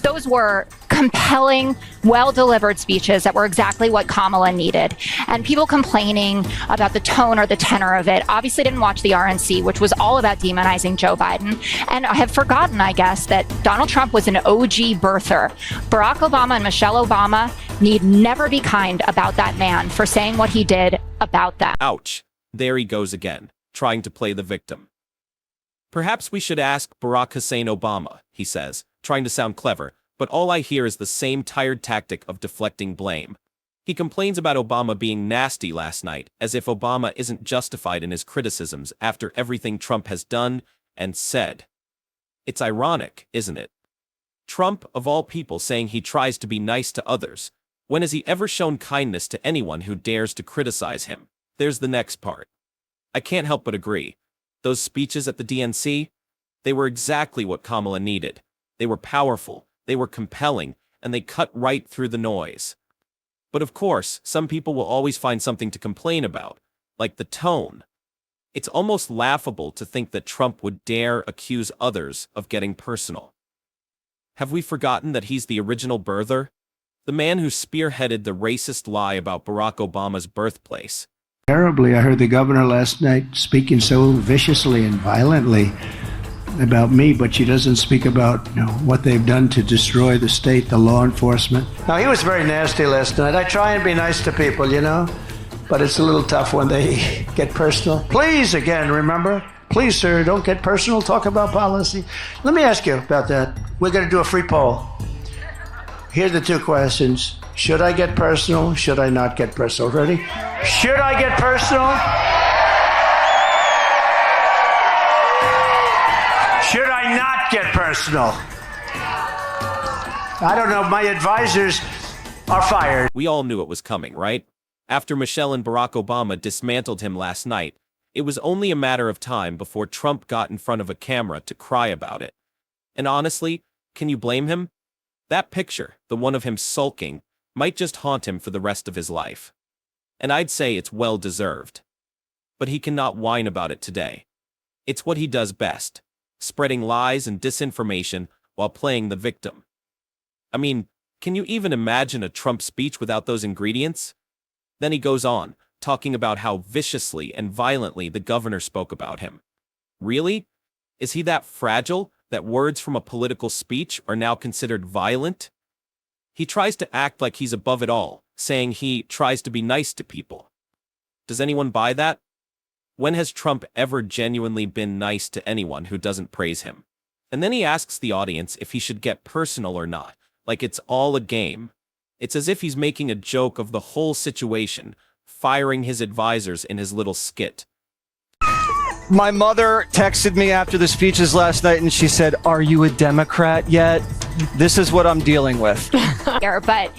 those were compelling, well-delivered speeches that were exactly what Kamala needed. And people complaining about the tone or the tenor of it obviously didn't watch the RNC, which was all about demonizing Joe Biden, and have forgotten, I guess, that Donald Trump was an OG birther. Barack Obama and Michelle Obama need never be kind about that man for saying what he did about them. Ouch. There he goes again, trying to play the victim. Perhaps we should ask Barack Hussein Obama, he says, trying to sound clever, but all I hear is the same tired tactic of deflecting blame. He complains about Obama being nasty last night, as if Obama isn't justified in his criticisms after everything Trump has done and said. It's ironic, isn't it? Trump, of all people, saying he tries to be nice to others. When has he ever shown kindness to anyone who dares to criticize him? There's the next part. I can't help but agree. Those speeches at the DNC, they were exactly what Kamala needed. They were powerful, they were compelling, and they cut right through the noise. But of course, some people will always find something to complain about, like the tone. It's almost laughable to think that Trump would dare accuse others of getting personal. Have we forgotten that he's the original birther? The man who spearheaded the racist lie about Barack Obama's birthplace. Terribly, I heard the governor last night speaking so viciously and violently about me, but she doesn't speak about what they've done to destroy the state, the law enforcement. Now, he was very nasty last night. I try and be nice to people, but it's a little tough when they get personal. Please, again, remember, please, sir, don't get personal. Talk about policy. Let me ask you about that. We're going to do a free poll. Here are the two questions. Should I get personal? Should I not get personal? Ready? Should I get personal? Should I not get personal? I don't know. My advisors are fired. We all knew it was coming, right? After Michelle and Barack Obama dismantled him last night, it was only a matter of time before Trump got in front of a camera to cry about it. And honestly, can you blame him? That picture, the one of him sulking, might just haunt him for the rest of his life. And I'd say it's well-deserved. But he cannot whine about it today. It's what he does best, spreading lies and disinformation while playing the victim. I mean, can you even imagine a Trump speech without those ingredients? Then he goes on, talking about how viciously and violently the governor spoke about him. Really? Is he that fragile that words from a political speech are now considered violent? He tries to act like he's above it all, saying he tries to be nice to people. Does anyone buy that? When has Trump ever genuinely been nice to anyone who doesn't praise him? And then he asks the audience if he should get personal or not, like it's all a game. It's as if he's making a joke of the whole situation, firing his advisors in his little skit. My mother texted me after the speeches last night and she said, "Are you a Democrat yet?" This is what I'm dealing with. But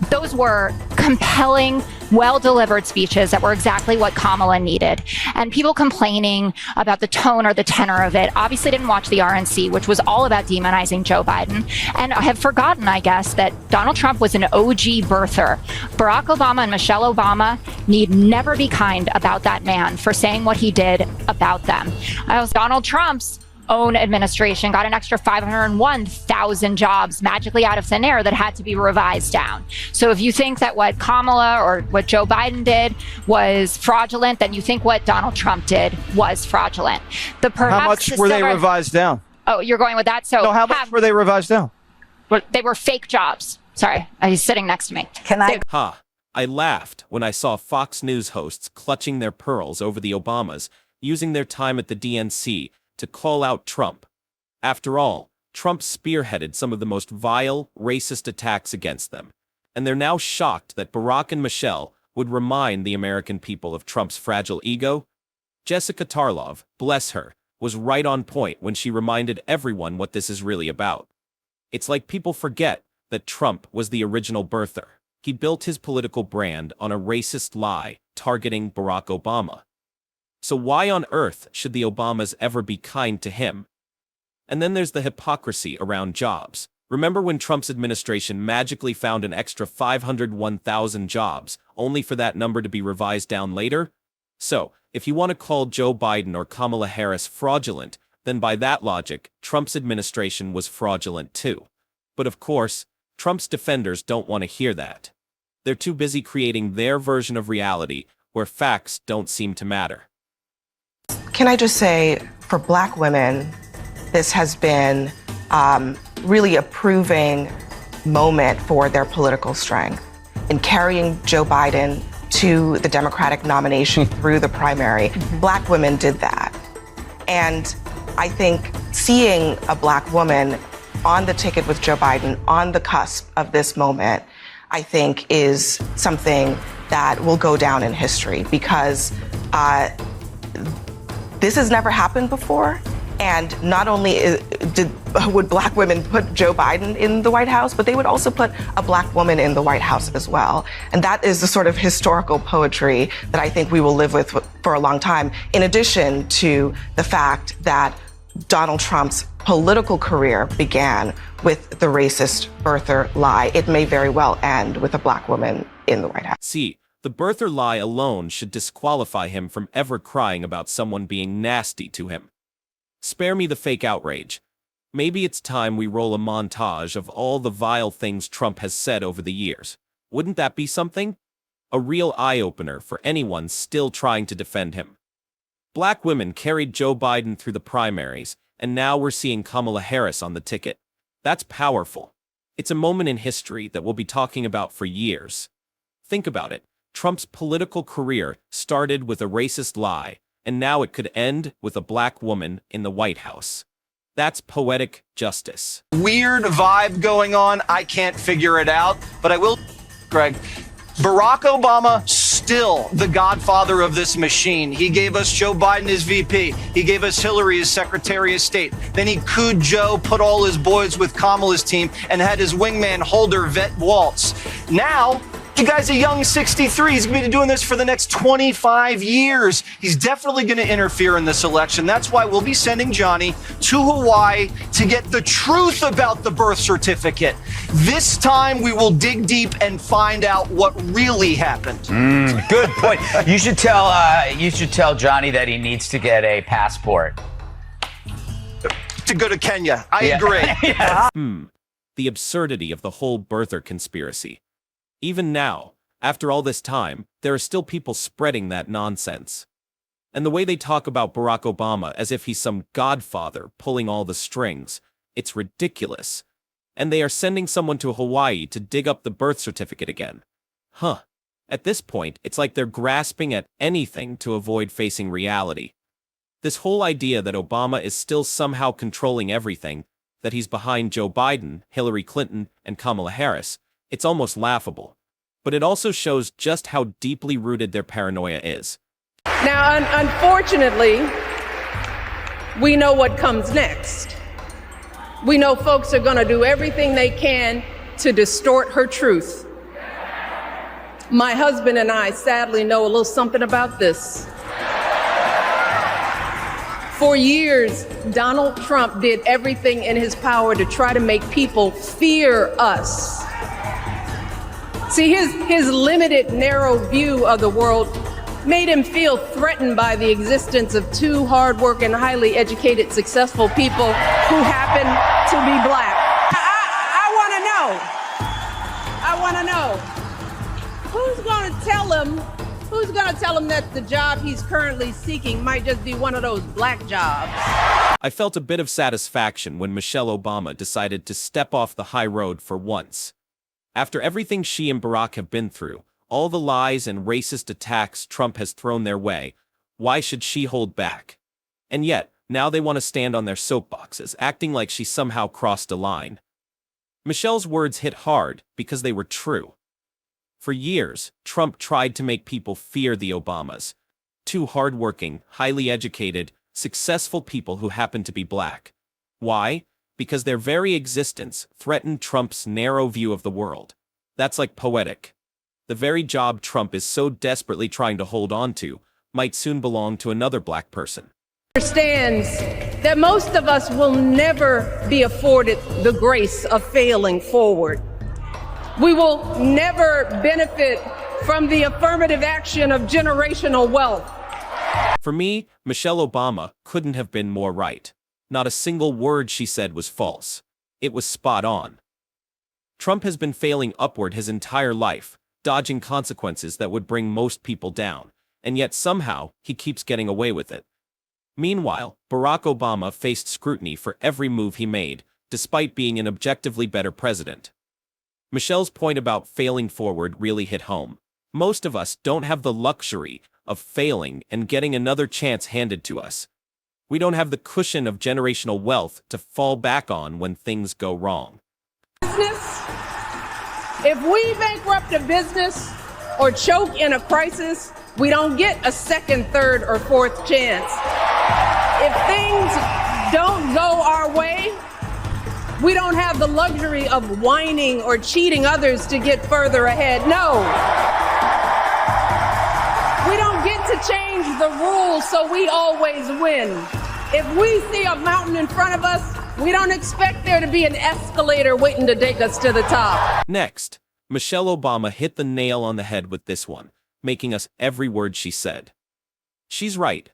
those were compelling, well-delivered speeches that were exactly what Kamala needed. And people complaining about the tone or the tenor of it obviously didn't watch the RNC, which was all about demonizing Joe Biden, and have forgotten, I guess, that Donald Trump was an OG birther. Barack Obama and Michelle Obama need never be kind about that man for saying what he did about them. Donald Trump's own administration got an extra 501,000 jobs magically out of thin air that had to be revised down. So if you think that what Kamala or what Joe Biden did was fraudulent, then you think what Donald Trump did was fraudulent. How much were they revised down? Oh, you're going with that? So no, how much were they revised down? They were fake jobs. Sorry, he's sitting next to me. I laughed when I saw Fox News hosts clutching their pearls over the Obamas, using their time at the DNC to call out Trump. After all, Trump spearheaded some of the most vile, racist attacks against them, and they're now shocked that Barack and Michelle would remind the American people of Trump's fragile ego. Jessica Tarlov, bless her, was right on point when she reminded everyone what this is really about. It's like people forget that Trump was the original birther. He built his political brand on a racist lie targeting Barack Obama. So why on earth should the Obamas ever be kind to him? And then there's the hypocrisy around jobs. Remember when Trump's administration magically found an extra 501,000 jobs, only for that number to be revised down later? So, if you want to call Joe Biden or Kamala Harris fraudulent, then by that logic, Trump's administration was fraudulent too. But of course, Trump's defenders don't want to hear that. They're too busy creating their version of reality where facts don't seem to matter. Can I just say, for Black women, this has been really a proving moment for their political strength in carrying Joe Biden to the Democratic nomination through the primary. Black women did that. And I think seeing a Black woman on the ticket with Joe Biden, on the cusp of this moment, I think is something that will go down in history because this has never happened before. And not only would Black women put Joe Biden in the White House, but they would also put a Black woman in the White House as well. And that is the sort of historical poetry that I think we will live with for a long time, in addition to the fact that Donald Trump's political career began with the racist birther lie. It may very well end with a Black woman in the White House. See, the birther lie alone should disqualify him from ever crying about someone being nasty to him. Spare me the fake outrage. Maybe it's time we roll a montage of all the vile things Trump has said over the years. Wouldn't that be something? A real eye-opener for anyone still trying to defend him. Black women carried Joe Biden through the primaries, and now we're seeing Kamala Harris on the ticket. That's powerful. It's a moment in history that we'll be talking about for years. Think about it. Trump's political career started with a racist lie, and now it could end with a Black woman in the White House. That's poetic justice. Weird vibe going on. I can't figure it out, but I will, Greg. Barack Obama, still the godfather of this machine. He gave us Joe Biden as VP. He gave us Hillary as Secretary of State. Then he cooed Joe, put all his boys with Kamala's team, and had his wingman Holder vet Waltz. Now, the guy's a young 63. He's going to be doing this for the next 25 years. He's definitely going to interfere in this election. That's why we'll be sending Johnny to Hawaii to get the truth about the birth certificate. This time we will dig deep and find out what really happened. Good point. You should tell Johnny that he needs to get a passport to go to Kenya. I agree. Yes. The absurdity of the whole birther conspiracy. Even now, after all this time, there are still people spreading that nonsense. And the way they talk about Barack Obama as if he's some godfather pulling all the strings, it's ridiculous. And they are sending someone to Hawaii to dig up the birth certificate again. Huh. At this point, it's like they're grasping at anything to avoid facing reality. This whole idea that Obama is still somehow controlling everything, that he's behind Joe Biden, Hillary Clinton, and Kamala Harris, it's almost laughable. But it also shows just how deeply rooted their paranoia is. Now, unfortunately, we know what comes next. We know folks are going to do everything they can to distort her truth. My husband and I sadly know a little something about this. For years, Donald Trump did everything in his power to try to make people fear us. See, his limited, narrow view of the world made him feel threatened by the existence of two hardworking, highly educated, successful people who happen to be Black. I want to know, who's going to tell him that the job he's currently seeking might just be one of those Black jobs? I felt a bit of satisfaction when Michelle Obama decided to step off the high road for once. After everything she and Barack have been through, all the lies and racist attacks Trump has thrown their way, why should she hold back? And yet, now they want to stand on their soapboxes, acting like she somehow crossed a line. Michelle's words hit hard because they were true. For years, Trump tried to make people fear the Obamas, two hardworking, highly educated, successful people who happen to be Black. Why? Because their very existence threatened Trump's narrow view of the world. That's like poetic. The very job Trump is so desperately trying to hold on to might soon belong to another Black person. Understands that most of us will never be afforded the grace of failing forward. We will never benefit from the affirmative action of generational wealth. For me, Michelle Obama couldn't have been more right. Not a single word she said was false. It was spot on. Trump has been failing upward his entire life, dodging consequences that would bring most people down, and yet somehow he keeps getting away with it. Meanwhile, Barack Obama faced scrutiny for every move he made, despite being an objectively better president. Michelle's point about failing forward really hit home. Most of us don't have the luxury of failing and getting another chance handed to us. We don't have the cushion of generational wealth to fall back on when things go wrong. Business, if we bankrupt a business or choke in a crisis, we don't get a second, third, or fourth chance. If things don't go our way, we don't have the luxury of whining or cheating others to get further ahead. No. We don't get to change the rules so we always win. If we see a mountain in front of us, we don't expect there to be an escalator waiting to take us to the top. Next, Michelle Obama hit the nail on the head with this one, making us every word she said. She's right.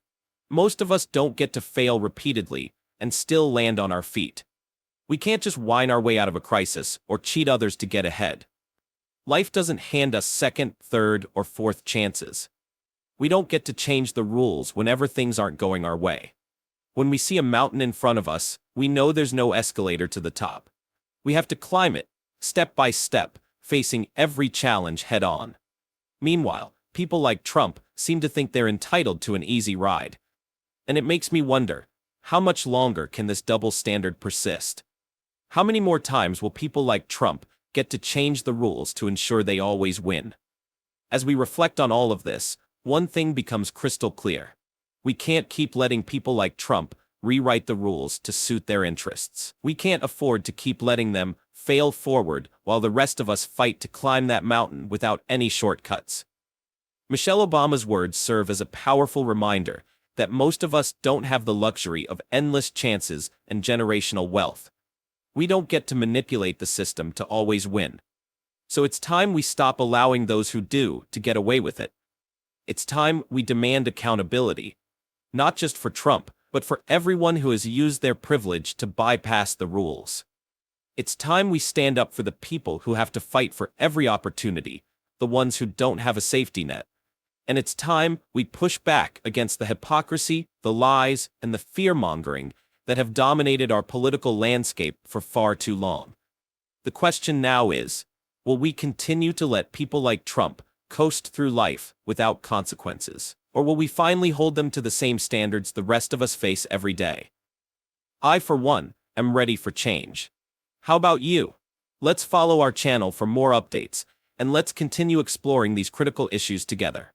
Most of us don't get to fail repeatedly and still land on our feet. We can't just whine our way out of a crisis or cheat others to get ahead. Life doesn't hand us second, third, or fourth chances. We don't get to change the rules whenever things aren't going our way. When we see a mountain in front of us, we know there's no escalator to the top. We have to climb it, step by step, facing every challenge head on. Meanwhile, people like Trump seem to think they're entitled to an easy ride. And it makes me wonder, how much longer can this double standard persist? How many more times will people like Trump get to change the rules to ensure they always win? As we reflect on all of this, one thing becomes crystal clear. We can't keep letting people like Trump rewrite the rules to suit their interests. We can't afford to keep letting them fail forward while the rest of us fight to climb that mountain without any shortcuts. Michelle Obama's words serve as a powerful reminder that most of us don't have the luxury of endless chances and generational wealth. We don't get to manipulate the system to always win. So it's time we stop allowing those who do to get away with it. It's time we demand accountability, not just for Trump, but for everyone who has used their privilege to bypass the rules. It's time we stand up for the people who have to fight for every opportunity, the ones who don't have a safety net. And it's time we push back against the hypocrisy, the lies, and the fear-mongering that have dominated our political landscape for far too long. The question now is, will we continue to let people like Trump coast through life without consequences? Or will we finally hold them to the same standards the rest of us face every day? I, for one, am ready for change. How about you? Let's follow our channel for more updates, and let's continue exploring these critical issues together.